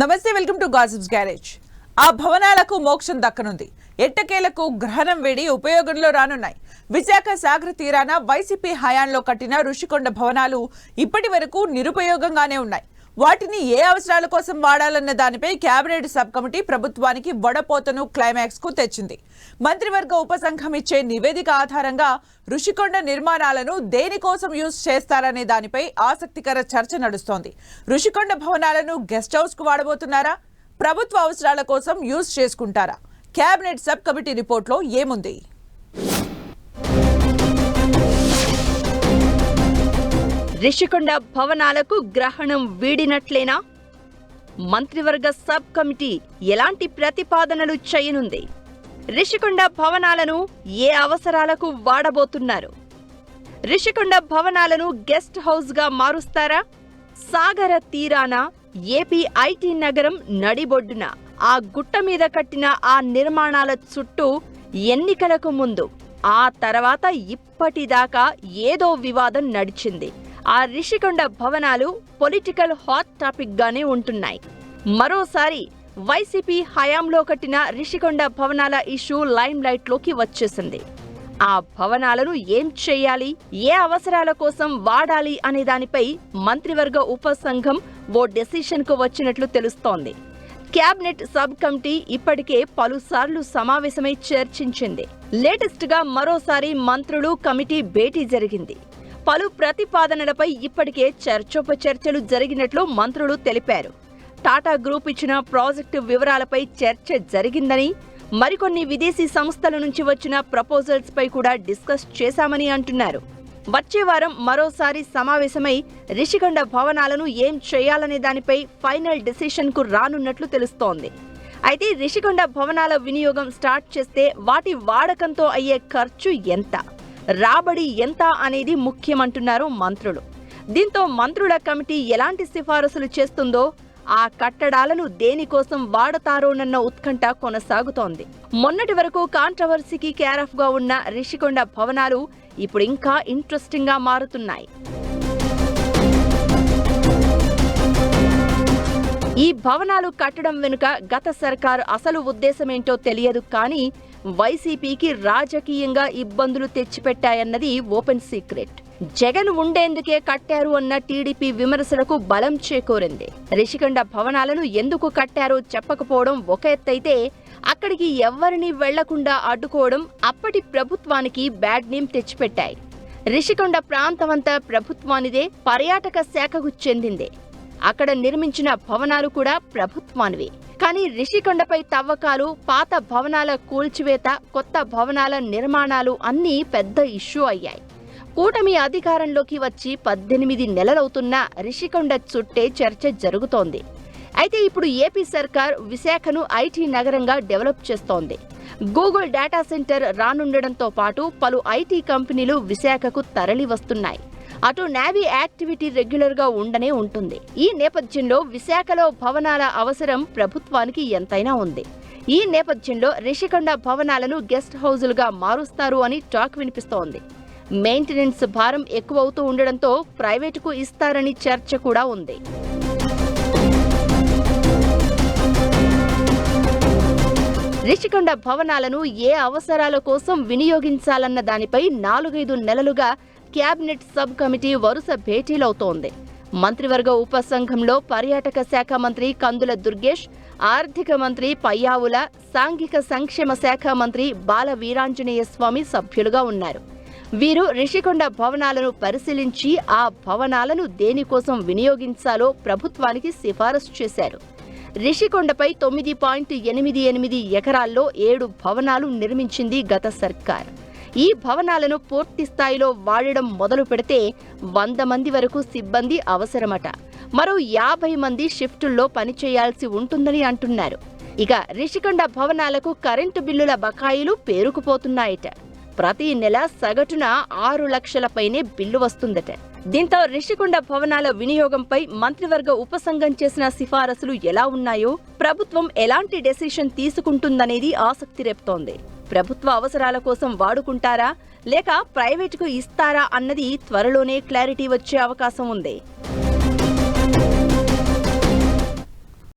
నమస్తే, welcome to gossips garage. ఆ భవనాలకు మోక్షం దక్కనుంది. ఎట్టకేలకు గ్రహణం వేడి ఉపయోగంలో రానున్నాయి. విశాఖ సాగర తీరాన వైసీపీ హయాంలో కట్టిన ఋషికొండ భవనాలు ఇప్పటి వరకు నిరుపయోగంగానే ఉన్నాయి. వాటిని ఏ అవసరాల కోసం వాడాలన్న దానిపై కేబినెట్ సబ్ కమిటీ ప్రభుత్వానికి వడపోతను క్లైమాక్స్ కు తెచ్చింది. మంత్రివర్గ ఉపసంఘం ఇచ్చే నివేదిక ఆధారంగా ఋషికొండ నిర్మాణాలను దేనికోసం యూజ్ చేస్తారనే దానిపై ఆసక్తికర చర్చ నడుస్తోంది. ఋషికొండ భవనాలను గెస్ట్ హౌస్ కు వాడబోతున్నారా, ప్రభుత్వ అవసరాల కోసం యూజ్ చేసుకుంటారా? కేబినెట్ సబ్ కమిటీ రిపోర్ట్లో ఏముంది? రిషికొండ భవనాలకు గ్రహణం వీడినట్లేనా? మంత్రివర్గ సబ్ కమిటీ ఎలాంటి ప్రతిపాదనలు చేయనుంది? రిషికొండ భవనాలను ఏ అవసరాలకు వాడబోతున్నారు? రిషికొండ భవనాలను గెస్ట్ హౌస్ గా మారుస్తారా? సాగర తీరాన ఏపీ ఐటీ నగరం నడిబొడ్డున ఆ గుట్ట మీద కట్టిన ఆ నిర్మాణాల చుట్టూ ఎన్నికలకు ముందు ఆ తర్వాత ఇప్పటిదాకా ఏదో వివాదం నడిచింది. ఆ రిషికొండ భవనాలు పొలిటికల్ హాట్ టాపిక్ గానే ఉంటున్నాయి. మరోసారి వైసీపీ హయాంలో కట్టిన రిషికొండ భవనాల ఇష్యూ లైమ్ లైట్ లోకి వచ్చేసింది. ఆ భవనాలను ఏం చేయాలి, ఏ అవసరాల కోసం వాడాలి అనే దానిపై మంత్రివర్గ ఉపసంఘం ఓ డెసిషన్ కు వచ్చినట్లు తెలుస్తోంది. కేబినెట్ సబ్ కమిటీ ఇప్పటికే పలుసార్లు సమావేశమై చర్చించింది. లేటెస్ట్ గా మరోసారి మంత్రులు కమిటీ భేటీ జరిగింది. పలు ప్రతిపాదనలపై ఇప్పటికే చర్చోపచర్చలు జరిగినట్లు మంత్రులు తెలిపారు. టాటా గ్రూప్ ఇచ్చిన ప్రాజెక్టు వివరాలపై చర్చ జరిగిందని, మరికొన్ని విదేశీ సంస్థల నుంచి వచ్చిన ప్రపోజల్స్ పై కూడా డిస్కస్ చేశామని అంటున్నారు. వచ్చే వారం మరోసారి సమావేశమై రిషికొండ భవనాలను ఏం చేయాలనే దానిపై ఫైనల్ డెసిషన్ కు రానున్నట్లు తెలుస్తోంది. అయితే రిషికొండ భవనాల వినియోగం స్టార్ట్ చేస్తే వాటి వాడకంతో అయ్యే ఖర్చు ఎంత, రాబడి ఎంత అనేది ముఖ్యమంటున్నారు మంత్రులు. దీంతో మంత్రుల కమిటీ ఎలాంటి సిఫారసులు చేస్తుందో, ఆ కట్టడాలను దేనికోసం వాడతారోనన్న ఉత్కంఠ కొనసాగుతోంది. మొన్నటి వరకు కాంట్రవర్సీకి కేరాఫ్ గా ఉన్న రిషికొండ భవనాలు ఇప్పుడు ఇంకా ఇంట్రెస్టింగ్ గా మారుతున్నాయి. ఈ భవనాలు కట్టడం వెనుక గత సర్కారు అసలు ఉద్దేశమేంటో తెలియదు, కానీ వైసీపీకి రాజకీయంగా ఇబ్బందులు తెచ్చిపెట్టాయన్నది ఓపెన్ సీక్రెట్. జగన్ ఉండేందుకే కట్టారు అన్న టీడీపీ విమర్శలకు బలం చేకూరింది. రిషికొండ భవనాలను ఎందుకు కట్టారో చెప్పకపోవడం ఒక ఎత్తైతే, అక్కడికి ఎవ్వరినీ వెళ్లకుండా అడ్డుకోవడం అప్పటి ప్రభుత్వానికి బ్యాడ్ నేమ్ తెచ్చిపెట్టాయి. రిషికొండ ప్రాంతమంతా ప్రభుత్వానిదే, పర్యాటక శాఖకు చెందిందే. అక్కడ నిర్మించిన భవనాలు కూడా ప్రభుత్వానివే. కానీ రిషికొండపై తవ్వకాలు, పాత భవనాల కూల్చివేత, కొత్త భవనాల నిర్మాణాలు అన్నీ పెద్ద ఇష్యూ అయ్యాయి. కూటమి అధికారంలోకి వచ్చి 18 నెలలవుతున్నా రిషికొండ చుట్టే చర్చ జరుగుతోంది. అయితే ఇప్పుడు ఏపీ సర్కార్ విశాఖను ఐటీ నగరంగా డెవలప్ చేస్తోంది. గూగుల్ డేటా సెంటర్ రానుండడంతో పాటు పలు ఐటీ కంపెనీలు విశాఖకు తరలి వస్తున్నాయి. అటు నేవీ యాక్టివిటీ రెగ్యులర్ గా ఉండనే ఉంటుంది. ఈ నేపథ్యంలో విశాఖలో భవనాల అవసరం ప్రభుత్వానికి ఎంతైనా ఉంది. ఈ నేపథ్యంలో రిషికొండ భవనాలను గెస్ట్ హౌజులుగా మారుస్తారు అని టాక్ వినిపిస్తోంది. మెయింటెనెన్స్ భారం ఎక్కువవుతూ ఉండడంతో ప్రైవేటుకు ఇస్తారని చర్చ కూడా ఉంది. రిషికొండ భవనాలను ఏ అవసరాల కోసం వినియోగించాలన్న దానిపై 4-5 నెలలుగా కేబినెట్ సబ్ కమిటీ వరుస భేటీలవుతోంది. మంత్రివర్గ ఉపసంఘంలో పర్యాటక శాఖ మంత్రి కందుల దుర్గేష్, ఆర్థిక మంత్రి పయ్యావుల, సాంఘిక సంక్షేమ శాఖ మంత్రి బాల వీరాంజనేయ స్వామి సభ్యులుగా ఉన్నారు. వీరు రిషికొండ భవనాలను పరిశీలించి ఆ భవనాలను దేనికోసం వినియోగించాలో ప్రభుత్వానికి సిఫారసు చేశారు. రిషికొండపై 9.88 ఎకరాల్లో 7 భవనాలు నిర్మించింది గత సర్కార్. ఈ భవనాలను పూర్తి స్థాయిలో వాడడం మొదలు పెడితే 100 మంది వరకు సిబ్బంది అవసరమట. మరో 50 మంది షిఫ్టుల్లో పనిచేయాల్సి ఉంటుందని అంటున్నారు. ఇక రిషికొండ భవనాలకు కరెంటు బిల్లుల బకాయిలు పేరుకుపోతున్నాయట. ప్రతి నెల సగటున 6 లక్షల పైనే బిల్లు వస్తుందట. దీంతో రిషికొండ భవనాల వినియోగంపై మంత్రివర్గ ఉపసంఘం చేసిన సిఫారసులు ఎలా ఉన్నాయో, ప్రభుత్వం ఎలాంటి డెసిషన్ తీసుకుంటుందనేది ఆసక్తి రేపుతోంది. ప్రభుత్వ అవసరాల కోసం వాడుకుంటారా, లేక ప్రైవేటుకు ఇస్తారా అన్నది త్వరలోనే క్లారిటీ వచ్చే అవకాశం ఉంది.